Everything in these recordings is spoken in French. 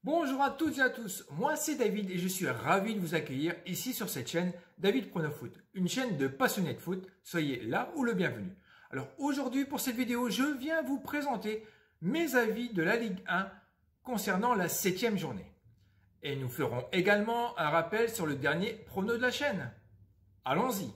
Bonjour à toutes et à tous, moi c'est David et je suis ravi de vous accueillir ici sur cette chaîne David Prono Foot, une chaîne de passionnés de foot, soyez là ou le bienvenu. Alors aujourd'hui pour cette vidéo, je viens vous présenter mes avis de la Ligue 1 concernant la 7e journée. Et nous ferons également un rappel sur le dernier prono de la chaîne. Allons-y!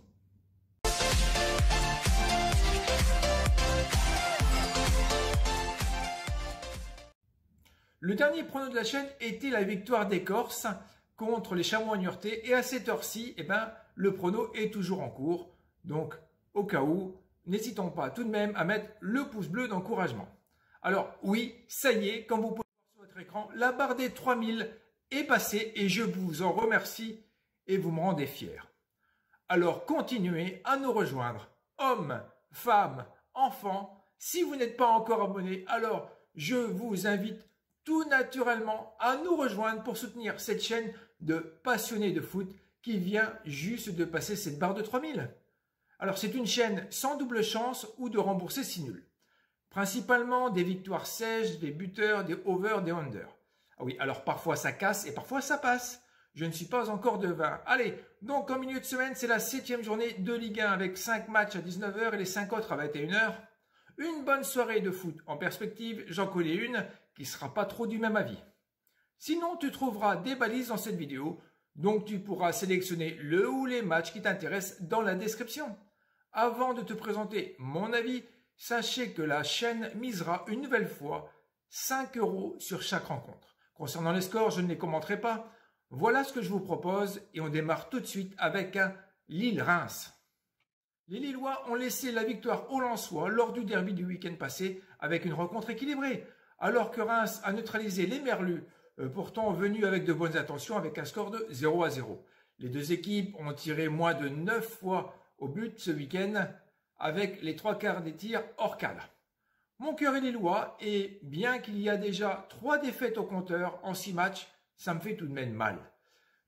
Le dernier prono de la chaîne était la victoire des Corses contre les Chamois Niortais et à cette heure-ci, le prono est toujours en cours. Donc, au cas où, n'hésitons pas tout de même à mettre le pouce bleu d'encouragement. Alors oui, ça y est, comme vous pouvez voir sur votre écran, la barre des 3000 est passée et je vous en remercie et vous me rendez fiers. Alors continuez à nous rejoindre, hommes, femmes, enfants. Si vous n'êtes pas encore abonné, alors je vous invite tout naturellement à nous rejoindre pour soutenir cette chaîne de passionnés de foot qui vient juste de passer cette barre de 3000. Alors c'est une chaîne sans double chance ou de rembourser si nul. Principalement des victoires sèches, des buteurs, des overs, des unders. Ah oui, alors parfois ça casse et parfois ça passe. Je ne suis pas encore devin. Allez, donc en milieu de semaine, c'est la 7e journée de Ligue 1 avec 5 matchs à 19 h et les 5 autres à 21 h. Une bonne soirée de foot en perspective, j'en connais une qui sera pas trop du même avis. Sinon, tu trouveras des balises dans cette vidéo, donc tu pourras sélectionner le ou les matchs qui t'intéressent dans la description. Avant de te présenter mon avis, sachez que la chaîne misera une nouvelle fois 5 € sur chaque rencontre. Concernant les scores, je ne les commenterai pas. Voilà ce que je vous propose et on démarre tout de suite avec un Lille-Reims. Les Lillois ont laissé la victoire aux Lensois lors du derby du week-end passé avec une rencontre équilibrée, alors que Reims a neutralisé les Merlus, pourtant venus avec de bonnes intentions avec un score de 0-0. Les deux équipes ont tiré moins de 9 fois au but ce week-end avec les 3/4 des tirs hors cadre. Mon cœur est lillois et bien qu'il y a déjà 3 défaites au compteur en 6 matchs, ça me fait tout de même mal.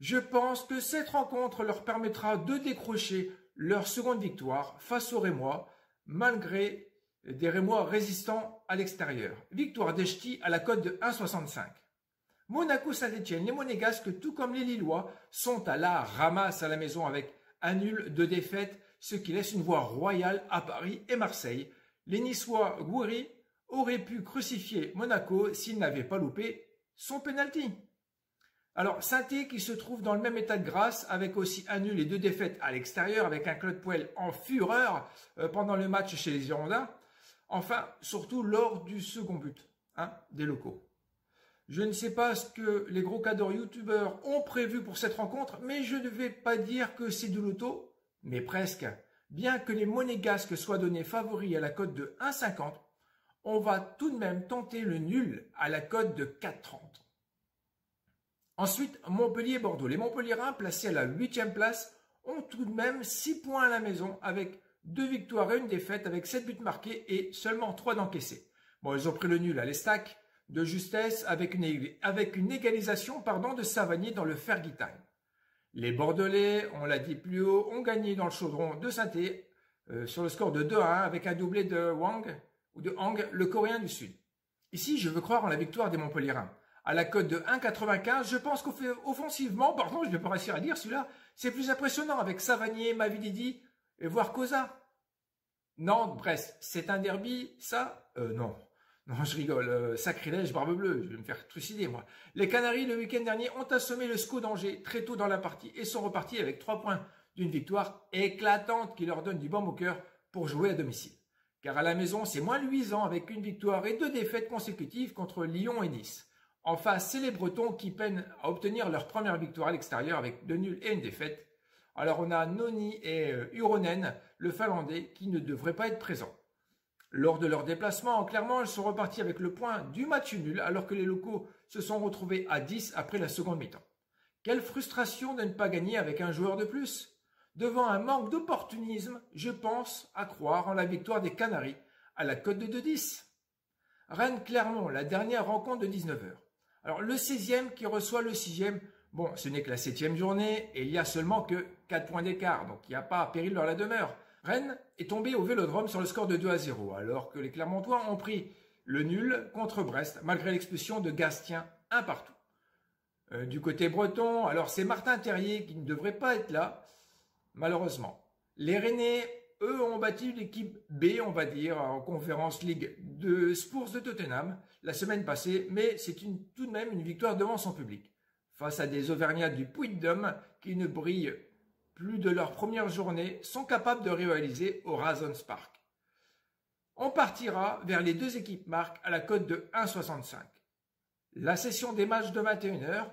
Je pense que cette rencontre leur permettra de décrocher leur seconde victoire face aux Rémois, malgré des Rémois résistants à l'extérieur. Victoire des Ch'tis à la cote de 1,65. Monaco-Saint-Etienne, les Monégasques, tout comme les Lillois, sont à la ramasse à la maison avec un nul de défaite, ce qui laisse une voie royale à Paris et Marseille. Les Niçois Gouiri auraient pu crucifier Monaco s'ils n'avaient pas loupé son penalty. Alors, Saint-Étienne qui se trouve dans le même état de grâce avec aussi un nul et 2 défaites à l'extérieur avec un Claude Puel en fureur pendant le match chez les Girondins. Enfin, surtout lors du second but des locaux. Je ne sais pas ce que les gros cadors youtubeurs ont prévu pour cette rencontre, mais je ne vais pas dire que c'est du loto, mais presque. Bien que les Monégasques soient donnés favoris à la cote de 1,50, on va tout de même tenter le nul à la cote de 4,30. Ensuite, Montpellier-Bordeaux. Les Montpelliérains, placés à la 8e place, ont tout de même 6 points à la maison avec 2 victoires et 1 défaite avec 7 buts marqués et seulement 3 d'encaissés. Bon, ils ont pris le nul à l'Estac de justesse avec une égalisation de Savanier dans le Fergie Time. Les Bordelais, on l'a dit plus haut, ont gagné dans le chaudron de Saint-Étienne sur le score de 2-1 avec un doublé de Hang, le Coréen du Sud. Ici, je veux croire en la victoire des Montpelliérains. À la cote de 1,95, je pense qu'offensivement, je ne vais pas réussir à dire celui-là, c'est plus impressionnant avec Savanier, Mavididi et voire Cosa. Nantes-Brest, c'est un derby, ça Non. Non, je rigole, sacrilège, barbe bleue, je vais me faire trucider moi. Les Canaries, le week-end dernier, ont assommé le SCO d'Angers très tôt dans la partie et sont repartis avec 3 points d'une victoire éclatante qui leur donne du baume au cœur pour jouer à domicile. Car à la maison, c'est moins luisant avec 1 victoire et 2 défaites consécutives contre Lyon et Nice. En face, c'est les Bretons qui peinent à obtenir leur première victoire à l'extérieur avec 2 nuls et 1 défaite. Alors on a Noni et Uronen, le Finlandais, qui ne devraient pas être présents. Lors de leur déplacement, clairement, ils sont repartis avec le point du match nul, alors que les locaux se sont retrouvés à 10 après la seconde mi-temps. Quelle frustration de ne pas gagner avec un joueur de plus. Devant un manque d'opportunisme, je pense à croire en la victoire des Canaries à la cote de 2,10. Rennes-Clermont, la dernière rencontre de 19 h. Alors, le 16e qui reçoit le 6e, bon, ce n'est que la 7e journée et il n'y a seulement que 4 points d'écart, donc il n'y a pas péril dans la demeure. Rennes est tombé au Vélodrome sur le score de 2-0, alors que les Clermontois ont pris le nul contre Brest, malgré l'expulsion de Gastien un partout. Du côté breton, alors c'est Martin Terrier qui ne devrait pas être là, malheureusement. Les Rennais, eux, ont battu l'équipe B, on va dire, en Conference League de Spurs de Tottenham la semaine passée, mais c'est tout de même une victoire devant son public. Face à des Auvergnats du Puy-de-Dôme qui ne brillent plus de leur première journée, sont capables de rivaliser au Razons Park. On partira vers les deux équipes marques à la cote de 1,65. La session des matchs de 21 h,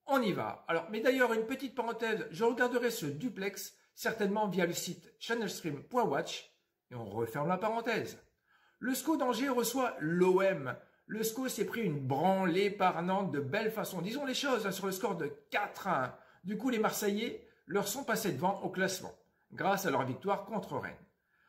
on y va. Alors, mais d'ailleurs, une petite parenthèse, je regarderai ce duplex certainement via le site channelstream.watch et on referme la parenthèse. Le SCO d'Angers reçoit l'OM. Le SCO s'est pris une branlée par Nantes de belle façon. Disons les choses, sur le score de 4-1. Du coup, les Marseillais leur sont passés devant au classement grâce à leur victoire contre Rennes.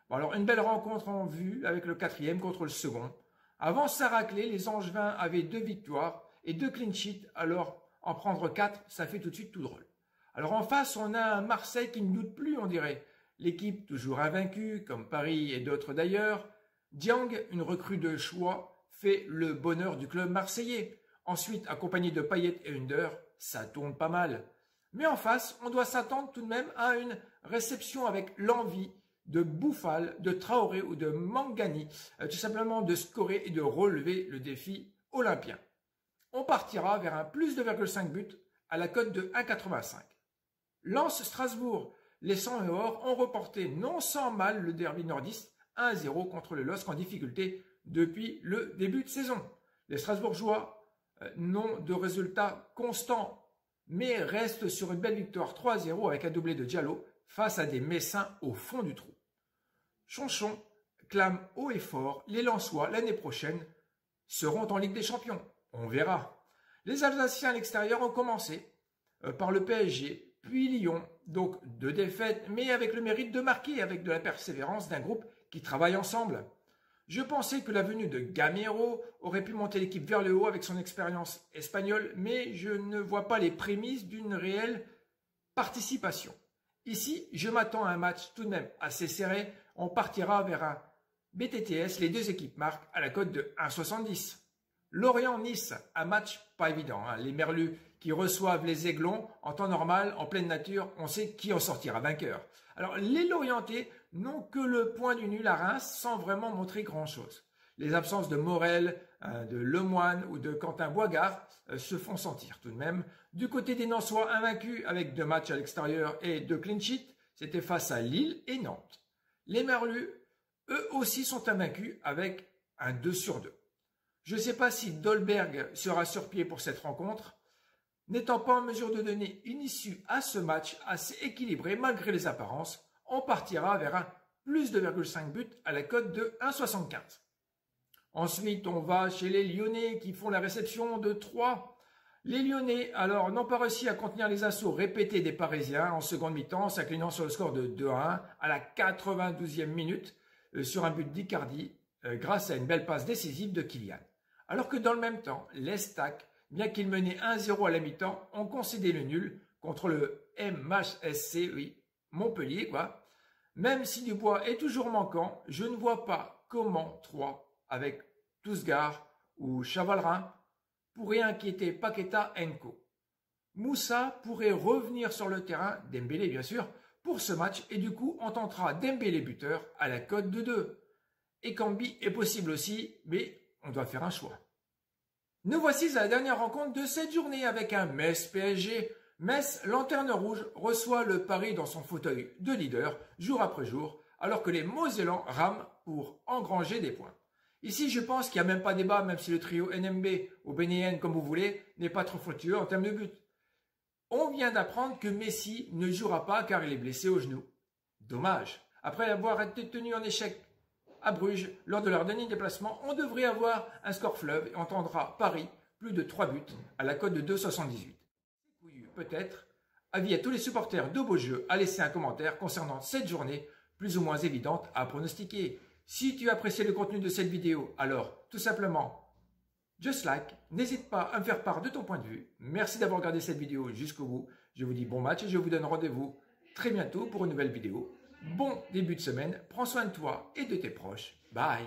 Bon, alors, une belle rencontre en vue avec le 4e contre le second. Avant sa raclée, les Angevins avaient 2 victoires et 2 clean sheets. Alors, en prendre 4, ça fait tout de suite tout drôle. Alors en face, on a un Marseille qui ne doute plus, on dirait. L'équipe toujours invaincue, comme Paris et d'autres d'ailleurs. Dieng, une recrue de choix, fait le bonheur du club marseillais. Ensuite, accompagné de Payet et Under, ça tourne pas mal. Mais en face, on doit s'attendre tout de même à une réception avec l'envie de Bouffal, de Traoré ou de Mangani, tout simplement de scorer et de relever le défi olympien. On partira vers un plus 2,5 buts à la cote de 1,85. Lens-Strasbourg, les 100 et or ont reporté non sans mal le derby nordiste 1-0 contre le LOSC en difficulté depuis le début de saison. Les Strasbourgeois n'ont de résultats constants, mais restent sur une belle victoire 3-0 avec un doublé de Diallo face à des Messins au fond du trou. Chonchon clame haut et fort, les Lensois l'année prochaine seront en Ligue des Champions. On verra. Les Alsaciens à l'extérieur ont commencé par le PSG, puis Lyon, donc 2 défaites, mais avec le mérite de marquer, avec de la persévérance d'un groupe qui travaille ensemble. Je pensais que la venue de Gamero aurait pu monter l'équipe vers le haut avec son expérience espagnole, mais je ne vois pas les prémices d'une réelle participation. Ici, je m'attends à un match tout de même assez serré. On partira vers un BTTS, les deux équipes marquent à la cote de 1,70. Lorient-Nice, un match pas évident. Les Merlus qui reçoivent les Aiglons en temps normal, en pleine nature, on sait qui en sortira vainqueur. Alors les Lorientais n'ont que le point du nul à Reims sans vraiment montrer grand-chose. Les absences de Morel, de Lemoine ou de Quentin Boigard se font sentir tout de même. Du côté des Nançois invaincus avec 2 matchs à l'extérieur et 2 clean sheets, c'était face à Lille et Nantes. Les Merlus, eux aussi sont invaincus avec un 2/2. Je ne sais pas si Dolberg sera sur pied pour cette rencontre. N'étant pas en mesure de donner une issue à ce match assez équilibré malgré les apparences, on partira vers un plus 2,5 buts à la cote de 1,75. Ensuite, on va chez les Lyonnais qui font la réception de 3. Les Lyonnais, alors, n'ont pas réussi à contenir les assauts répétés des Parisiens en seconde mi-temps, s'inclinant sur le score de 2-1 à la 92e minute sur un but d'Icardi grâce à une belle passe décisive de Kylian. Alors que dans le même temps, l'Estac, bien qu'il menait 1-0 à la mi-temps, ont concédé le nul contre le MHSC, oui, Montpellier, quoi. Même si Dubois est toujours manquant, je ne vois pas comment 3, avec Tousgar ou Chavalrin, pourraient inquiéter Paqueta Enco. Moussa pourrait revenir sur le terrain, Dembélé bien sûr, pour ce match et du coup on tentera Dembélé buteur à la cote de 2. Et Cambi est possible aussi, mais on doit faire un choix. Nous voici à la dernière rencontre de cette journée avec un Metz PSG. Metz, lanterne rouge, reçoit le Paris dans son fauteuil de leader jour après jour, alors que les Mosellans rament pour engranger des points. Ici, je pense qu'il n'y a même pas débat, même si le trio NMB ou BNN, comme vous voulez, n'est pas trop fructueux en termes de but. On vient d'apprendre que Messi ne jouera pas car il est blessé au genou. Dommage. Après avoir été tenu en échec à Bruges, lors de leur dernier déplacement, on devrait avoir un score fleuve et entendra Paris plus de 3 buts à la cote de 2,78. Peut-être. Avis à tous les supporters de Beaujeu à laisser un commentaire concernant cette journée plus ou moins évidente à pronostiquer. Si tu as apprécié le contenu de cette vidéo, alors tout simplement, just like, n'hésite pas à me faire part de ton point de vue. Merci d'avoir regardé cette vidéo jusqu'au bout. Je vous dis bon match et je vous donne rendez-vous très bientôt pour une nouvelle vidéo. Bon début de semaine, prends soin de toi et de tes proches. Bye.